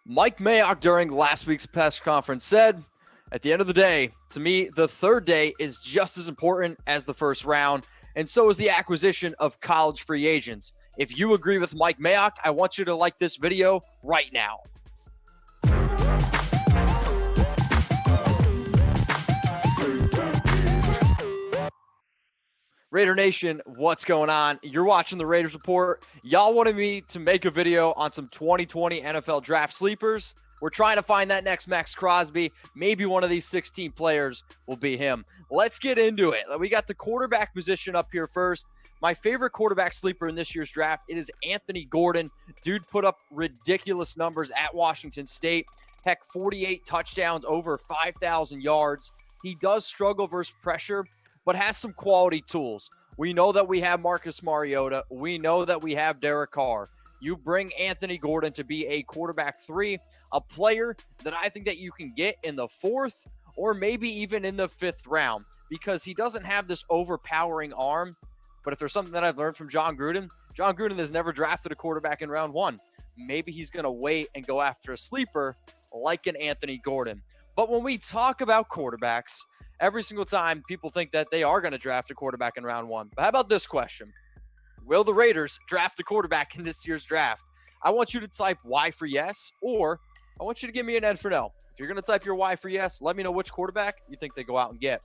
Mike Mayock during last week's press conference said, at the end of the day, to me, the third day is just as important as the first round, and so is the acquisition of college free agents. If you agree with Mike Mayock, I want you to like this video right now. Raider Nation, what's going on? You're watching the Raiders Report. Y'all wanted me to make a video on some 2020 NFL draft sleepers. We're trying to find that next Maxx Crosby. Maybe one of these 16 players will be him. Let's get into it. We got the quarterback position up here first. My favorite quarterback sleeper in this year's draft, it is Anthony Gordon. Dude put up ridiculous numbers at Washington State. Heck, 48 touchdowns, over 5,000 yards. He does struggle versus pressure, but has some quality tools. We know that we have Marcus Mariota. We know that we have Derek Carr. You bring Anthony Gordon to be a quarterback 3, a player that I think that you can get in the 4th or maybe even in the 5th round, because he doesn't have this overpowering arm. But if there's something that I've learned from Jon Gruden has never drafted a quarterback in round 1. Maybe he's going to wait and go after a sleeper like an Anthony Gordon. But when we talk about quarterbacks, every single time people think that they are going to draft a quarterback in round 1. But how about this question? Will the Raiders draft a quarterback in this year's draft? I want you to type Y for yes, or I want you to give me an N for no. If you're going to type your Y for yes, let me know which quarterback you think they go out and get.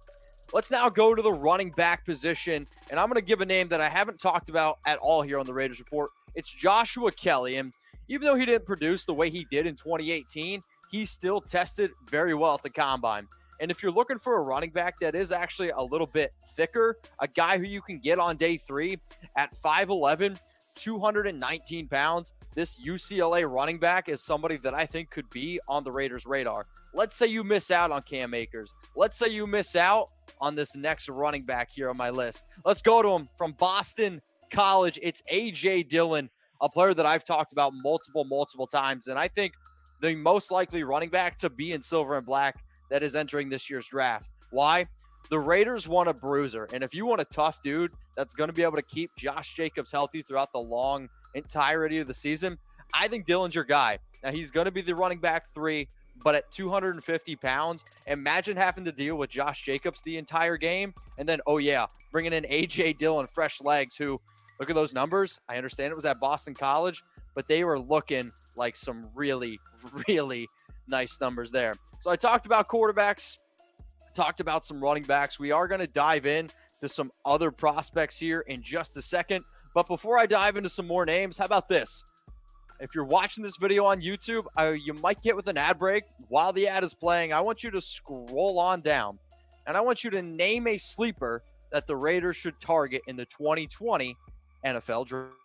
Let's now go to the running back position, and I'm going to give a name that I haven't talked about at all here on the Raiders Report. It's Joshua Kelly, and even though he didn't produce the way he did in 2018, he still tested very well at the Combine. And if you're looking for a running back that is actually a little bit thicker, a guy who you can get on day 3 at 5'11", 219 pounds, this UCLA running back is somebody that I think could be on the Raiders' radar. Let's say you miss out on Cam Akers. Let's say you miss out on this next running back here on my list. Let's go to him from Boston College. It's A.J. Dillon, a player that I've talked about multiple times, and I think the most likely running back to be in silver and black that is entering this year's draft. Why? The Raiders want a bruiser. And if you want a tough dude that's going to be able to keep Josh Jacobs healthy throughout the long entirety of the season, I think Dillon's your guy. Now, he's going to be the running back 3, but at 250 pounds, imagine having to deal with Josh Jacobs the entire game. And then, oh yeah, bringing in A.J. Dillon, fresh legs, who, look at those numbers. I understand it was at Boston College, but they were looking like some really nice numbers there. So I talked about quarterbacks, talked about some running backs. We are going to dive in to some other prospects here in just a second. But before I dive into some more names, how about this? If you're watching this video on YouTube, you might get with an ad break. While the ad is playing, I want you to scroll on down, and I want you to name a sleeper that the Raiders should target in the 2020 NFL Draft.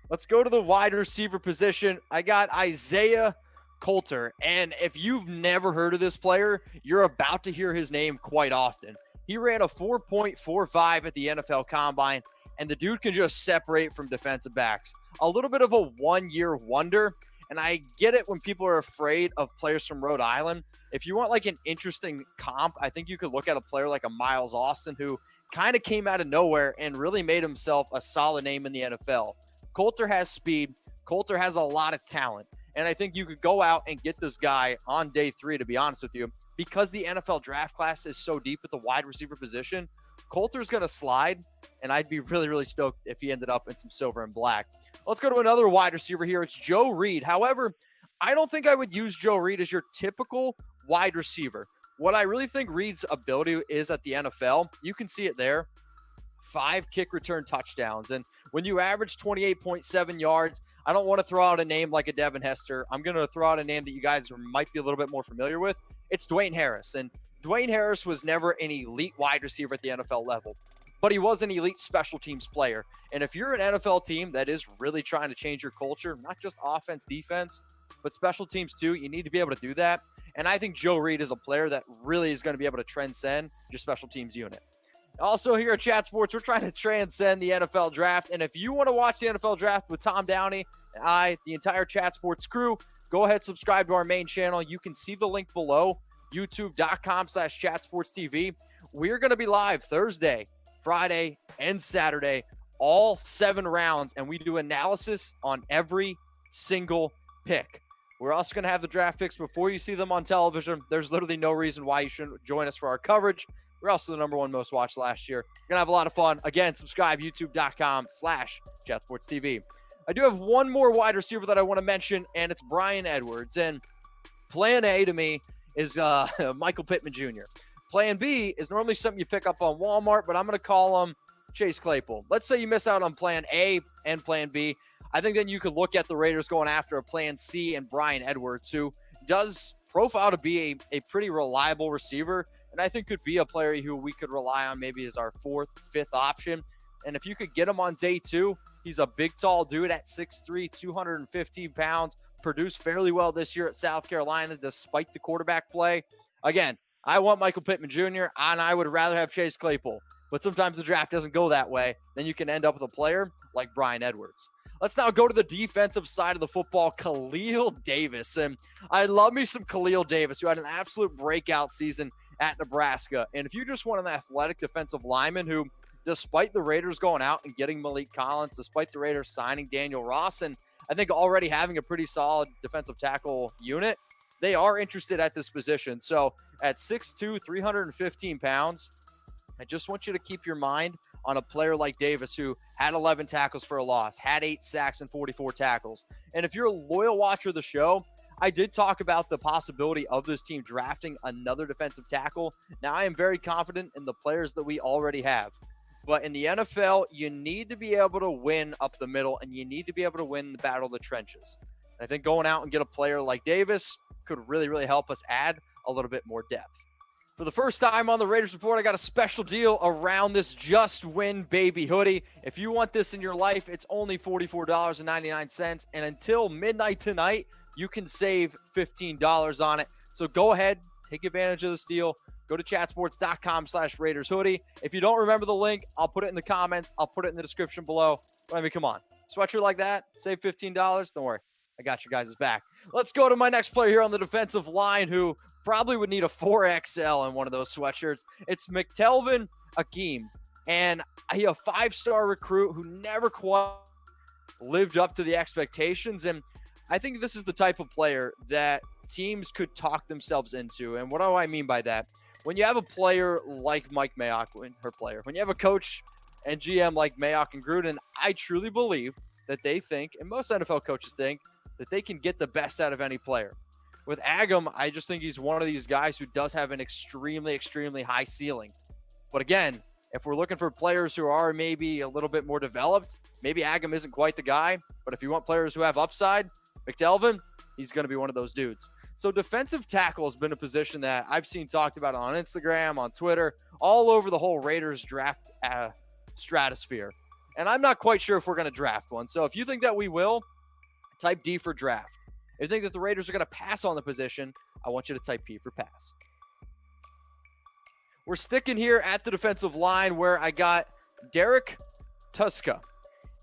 Let's go to the wide receiver position. I got Isaiah Coulter, and if you've never heard of this player, you're about to hear his name quite often. He ran a 4.45 at the NFL Combine, and the dude can just separate from defensive backs. A little bit of a one-year wonder, and I get it when people are afraid of players from Rhode Island. If you want like an interesting comp, I think you could look at a player like a Miles Austin, who kind of came out of nowhere and really made himself a solid name in the NFL. Coulter has speed. Coulter has a lot of talent. And I think you could go out and get this guy on day 3, to be honest with you, because the NFL draft class is so deep at the wide receiver position. Coulter's going to slide, and I'd be really stoked if he ended up in some silver and black. Let's go to another wide receiver here. It's Joe Reed. However, I don't think I would use Joe Reed as your typical wide receiver. What I really think Reed's ability is at the NFL, you can see it there. 5 kick return touchdowns. And when you average 28.7 yards, I don't want to throw out a name like a Devin Hester. I'm going to throw out a name that you guys might be a little bit more familiar with. It's Dwayne Harris. And Dwayne Harris was never an elite wide receiver at the NFL level, but he was an elite special teams player. And if you're an NFL team that is really trying to change your culture, not just offense, defense, but special teams too, you need to be able to do that. And I think Joe Reed is a player that really is going to be able to transcend your special teams unit. Also here at Chat Sports, we're trying to transcend the NFL draft. And if you want to watch the NFL draft with Tom Downey and I, the entire Chat Sports crew, go ahead, subscribe to our main channel. You can see the link below, youtube.com/chatsportstv. We're going to be live Thursday, Friday, and Saturday, all 7 rounds. And we do analysis on every single pick. We're also going to have the draft picks before you see them on television. There's literally no reason why you shouldn't join us for our coverage. We're also the number one most watched last year. We're going to have a lot of fun. Again, subscribe, youtube.com/ChatSportsTV. I do have one more wide receiver that I want to mention, and it's Bryan Edwards. And plan A to me is Michael Pittman Jr. Plan B is normally something you pick up on Walmart, but I'm going to call him Chase Claypool. Let's say you miss out on plan A and plan B. I think then you could look at the Raiders going after a plan C and Bryan Edwards, who does profile to be a pretty reliable receiver, and I think could be a player who we could rely on maybe as our fourth, fifth option. And if you could get him on day two, he's a big, tall dude at 6'3", 215 pounds, produced fairly well this year at South Carolina despite the quarterback play. Again, I want Michael Pittman Jr., and I would rather have Chase Claypool. But sometimes the draft doesn't go that way. Then you can end up with a player like Bryan Edwards. Let's now go to the defensive side of the football, Khalil Davis. And I love me some Khalil Davis, who had an absolute breakout season at Nebraska. And if you just want an athletic defensive lineman who, despite the Raiders going out and getting Malik Collins, despite the Raiders signing Daniel Ross, and I think already having a pretty solid defensive tackle unit, they are interested at this position. So at 6'2", 315 pounds, I just want you to keep your mind on a player like Davis, who had 11 tackles for a loss, had 8 sacks and 44 tackles. And if you're a loyal watcher of the show, I did talk about the possibility of this team drafting another defensive tackle. Now, I am very confident in the players that we already have. But in the NFL, you need to be able to win up the middle, and you need to be able to win the battle of the trenches. And I think going out and get a player like Davis could really, really help us add a little bit more depth. For the first time on the Raiders Report, I got a special deal around this Just Win Baby hoodie. If you want this in your life, it's only $44.99. And until midnight tonight, you can save $15 on it. So go ahead, take advantage of this deal. Go to chatsports.com/Raiders hoodie. If you don't remember the link, I'll put it in the comments. I'll put it in the description below. I mean, come on. Sweatshirt like that, save $15. Don't worry. I got your guys' back. Let's go to my next player here on the defensive line, who probably would need a 4XL in one of those sweatshirts. It's McTelvin Akeem. And he a 5-star recruit who never quite lived up to the expectations. And I think this is the type of player that teams could talk themselves into. And what do I mean by that? When you have a player like Mike Mayock, when you have a coach and GM like Mayock and Gruden, I truly believe that they think, and most NFL coaches think, that they can get the best out of any player. With Agam, I just think he's one of these guys who does have an extremely, extremely high ceiling. But again, if we're looking for players who are maybe a little bit more developed, maybe Agam isn't quite the guy. But if you want players who have upside, McTelvin, he's going to be one of those dudes. So defensive tackle has been a position that I've seen talked about on Instagram, on Twitter, all over the whole Raiders draft stratosphere. And I'm not quite sure if we're going to draft one. So if you think that we will, type D for draft. If you think that the Raiders are going to pass on the position, I want you to type P for pass. We're sticking here at the defensive line where I got Derek Tuska.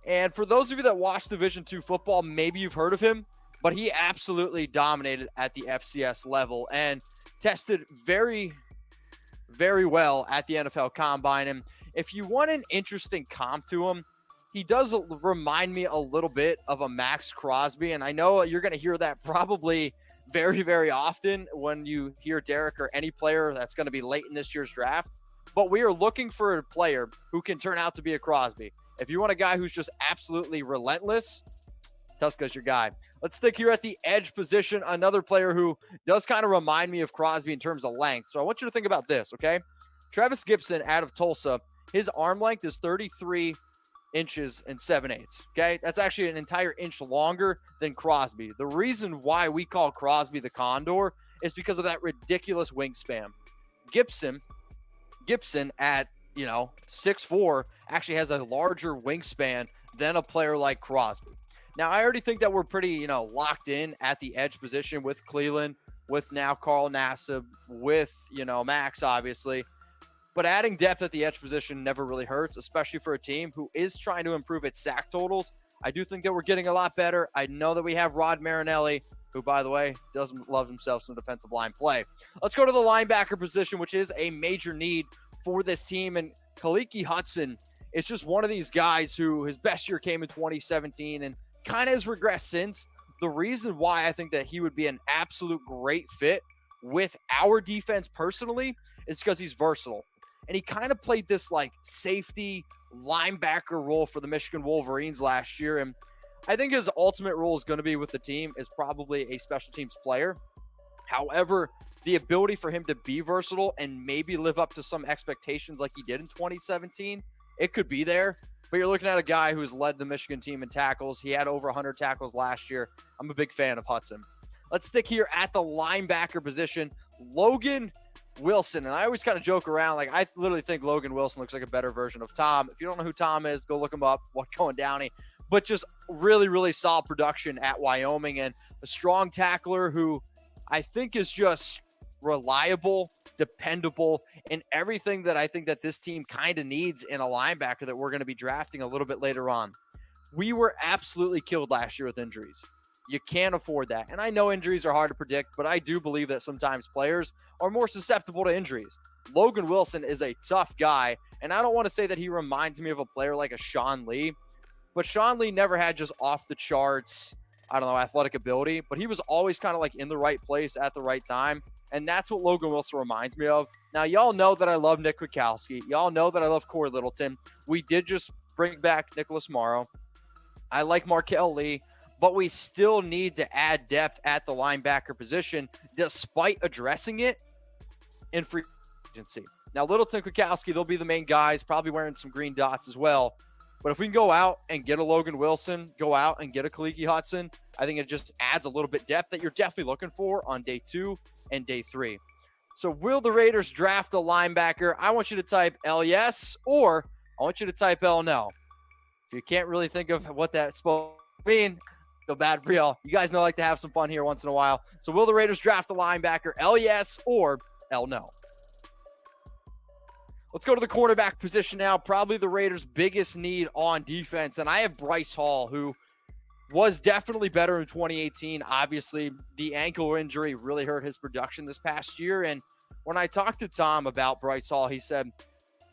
And for those of you that watch Division II football, maybe you've heard of him, but he absolutely dominated at the FCS level and tested very, very well at the NFL Combine. And if you want an interesting comp to him, he does remind me a little bit of a Maxx Crosby. And I know you're going to hear that probably very, very often when you hear Derek or any player that's going to be late in this year's draft. But we are looking for a player who can turn out to be a Crosby. If you want a guy who's just absolutely relentless, Tuska's your guy. Let's stick here at the edge position. Another player who does kind of remind me of Crosby in terms of length. So I want you to think about this, okay? Travis Gibson out of Tulsa, his arm length is 33 inches and 7/8. Okay, that's actually an entire inch longer than Crosby. The reason why we call Crosby the Condor is because of that ridiculous wingspan. Gibson at 6'4" actually has a larger wingspan than a player like Crosby. Now I already think that we're pretty locked in at the edge position with Cleveland, with now Carl Nassib, with Max obviously. But adding depth at the edge position never really hurts, especially for a team who is trying to improve its sack totals. I do think that we're getting a lot better. I know that we have Rod Marinelli, who, by the way, doesn't love himself some defensive line play. Let's go to the linebacker position, which is a major need for this team. And Khaliki Hudson is just one of these guys who his best year came in 2017 and kind of has regressed since. the reason why I think that he would be an absolute great fit with our defense personally is because he's versatile. And he kind of played this like safety linebacker role for the Michigan Wolverines last year. And I think his ultimate role is going to be with the team is probably a special teams player. However, the ability for him to be versatile and maybe live up to some expectations like he did in 2017, it could be there. But you're looking at a guy who's led the Michigan team in tackles. He had over 100 tackles last year. I'm a big fan of Hudson. Let's stick here at the linebacker position. Logan Wilson. And I always kind of joke around. Like, I literally think Logan Wilson looks like a better version of Tom. If you don't know who Tom is, go look him up. What's going down? But just really, really solid production at Wyoming and a strong tackler who I think is just reliable, dependable, and everything that I think that this team kind of needs in a linebacker that we're going to be drafting a little bit later on. We were absolutely killed last year with injuries. You can't afford that. And I know injuries are hard to predict, but I do believe that sometimes players are more susceptible to injuries. Logan Wilson is a tough guy, and I don't want to say that he reminds me of a player like a Sean Lee, but Sean Lee never had just off the charts, athletic ability, but he was always kind of like in the right place at the right time. And that's what Logan Wilson reminds me of. Now, y'all know that I love Nick Kwiatkowski. Y'all know that I love Corey Littleton. We did just bring back Nicholas Morrow. I like Markel Lee, but we still need to add depth at the linebacker position despite addressing it in free agency. Now, Littleton, Kwiatkowski, they'll be the main guys, probably wearing some green dots as well. But if we can go out and get a Logan Wilson, go out and get a Khaliki Hudson, I think it just adds a little bit depth that you're definitely looking for on day 2 and day 3. So will the Raiders draft a linebacker? I want you to type L yes, or I want you to type L no. If you can't really think of what that's supposed to mean, feel bad for y'all. You guys know I like to have some fun here once in a while. So will the Raiders draft a linebacker? L yes or L no? Let's go to the cornerback position now. Probably the Raiders' biggest need on defense. And I have Bryce Hall, who was definitely better in 2018. Obviously, the ankle injury really hurt his production this past year. And when I talked to Tom about Bryce Hall, he said,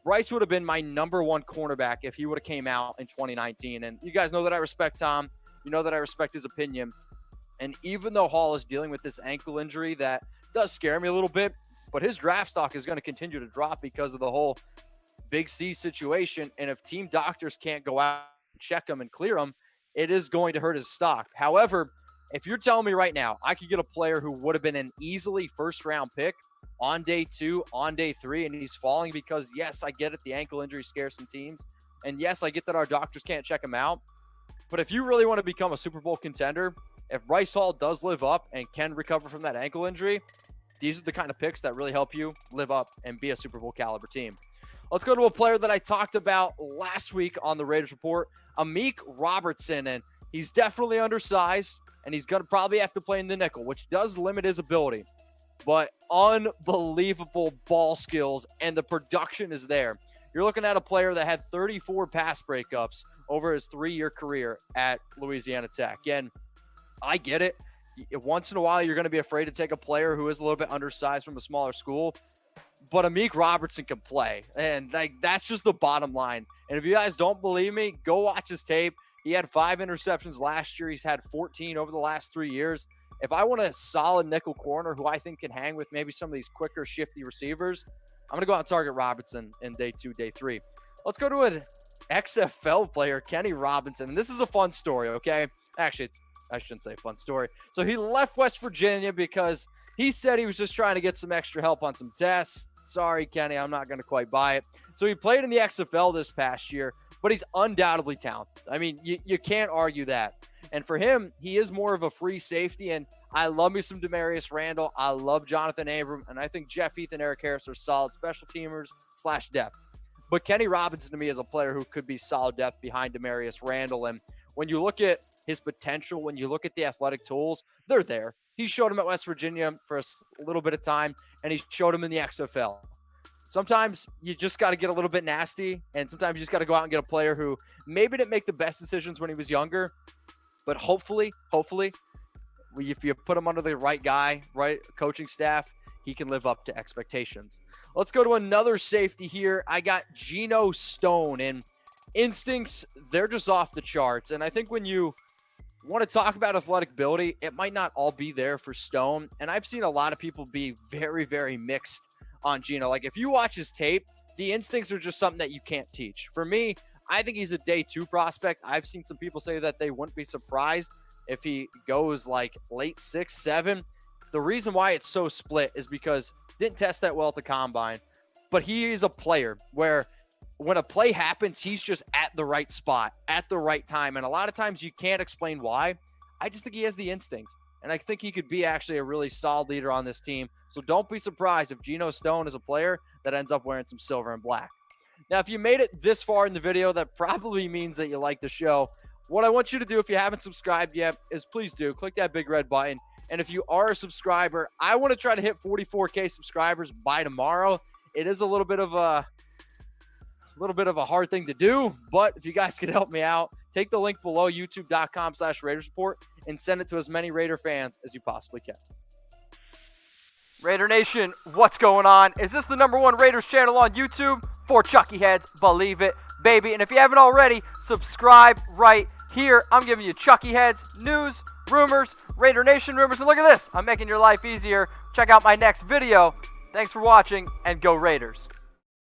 Bryce would have been my number 1 cornerback if he would have came out in 2019. And you guys know that I respect Tom. You know that I respect his opinion. And even though Hall is dealing with this ankle injury that does scare me a little bit, but his draft stock is going to continue to drop because of the whole Big C situation. And if team doctors can't go out and check him and clear him, it is going to hurt his stock. However, if you're telling me right now, I could get a player who would have been an easily first-round pick on day 2, on day 3, and he's falling because, yes, I get it, the ankle injury scares some teams. And, yes, I get that our doctors can't check him out. But if you really want to become a Super Bowl contender, if Bryce Hall does live up and can recover from that ankle injury, these are the kind of picks that really help you live up and be a Super Bowl caliber team. Let's go to a player that I talked about last week on the Raiders Report, Amik Robertson. And he's definitely undersized, and he's going to probably have to play in the nickel, which does limit his ability. But unbelievable ball skills, and the production is there. You're looking at a player that had 34 pass breakups over his 3-year career at Louisiana Tech. And I get it. Once in a while, you're going to be afraid to take a player who is a little bit undersized from a smaller school. But Amik Robertson can play. And that's just the bottom line. And if you guys don't believe me, go watch his tape. He had 5 interceptions last year. He's had 14 over the last 3 years. If I want a solid nickel corner who I think can hang with maybe some of these quicker, shifty receivers, I'm going to go out and target Robinson in day 2, day 3. Let's go to an XFL player, Kenny Robinson. And this is a fun story, okay? Actually, I shouldn't say fun story. So he left West Virginia because he said he was just trying to get some extra help on some tests. Sorry, Kenny, I'm not going to quite buy it. So he played in the XFL this past year, but he's undoubtedly talented. I mean, you can't argue that. And for him, he is more of a free safety, and I love me some Demarius Randall. I love Jonathan Abram, and I think Jeff Heath and Eric Harris are solid special teamers / depth. But Kenny Robinson to me is a player who could be solid depth behind Demarius Randall. And when you look at his potential, when you look at the athletic tools, they're there. He showed him at West Virginia for a little bit of time, and he showed him in the XFL. Sometimes you just got to get a little bit nasty, and sometimes you just got to go out and get a player who maybe didn't make the best decisions when he was younger, but hopefully, if you put him under the right guy, right coaching staff, he can live up to expectations. Let's go to another safety here. I got Geno Stone, and instincts, they're just off the charts. And I think when you want to talk about athletic ability, it might not all be there for Stone. And I've seen a lot of people be very, very mixed on Geno. Like, if you watch his tape, the instincts are just something that you can't teach. For me, I think he's a day 2 prospect. I've seen some people say that they wouldn't be surprised if he goes like late 6, 7. The reason why it's so split is because didn't test that well at the combine, but he is a player where when a play happens, he's just at the right spot at the right time. And a lot of times you can't explain why. I just think he has the instincts. And I think he could be actually a really solid leader on this team. So don't be surprised if Geno Stone is a player that ends up wearing some silver and black. Now, if you made it this far in the video, that probably means that you like the show. What I want you to do, if you haven't subscribed yet, is please do. Click that big red button. And if you are a subscriber, I want to try to hit 44K subscribers by tomorrow. It is a little bit of a hard thing to do, but if you guys could help me out, take the link below, youtube.com/Raiders Report, and send it to as many Raider fans as you possibly can. Raider Nation, what's going on? Is this the #1 Raiders channel on YouTube? For Chucky Heads, believe it, baby. And if you haven't already, subscribe right here. I'm giving you Chucky Heads, news, rumors, Raider Nation rumors. And look at this, I'm making your life easier. Check out my next video. Thanks for watching, and go Raiders.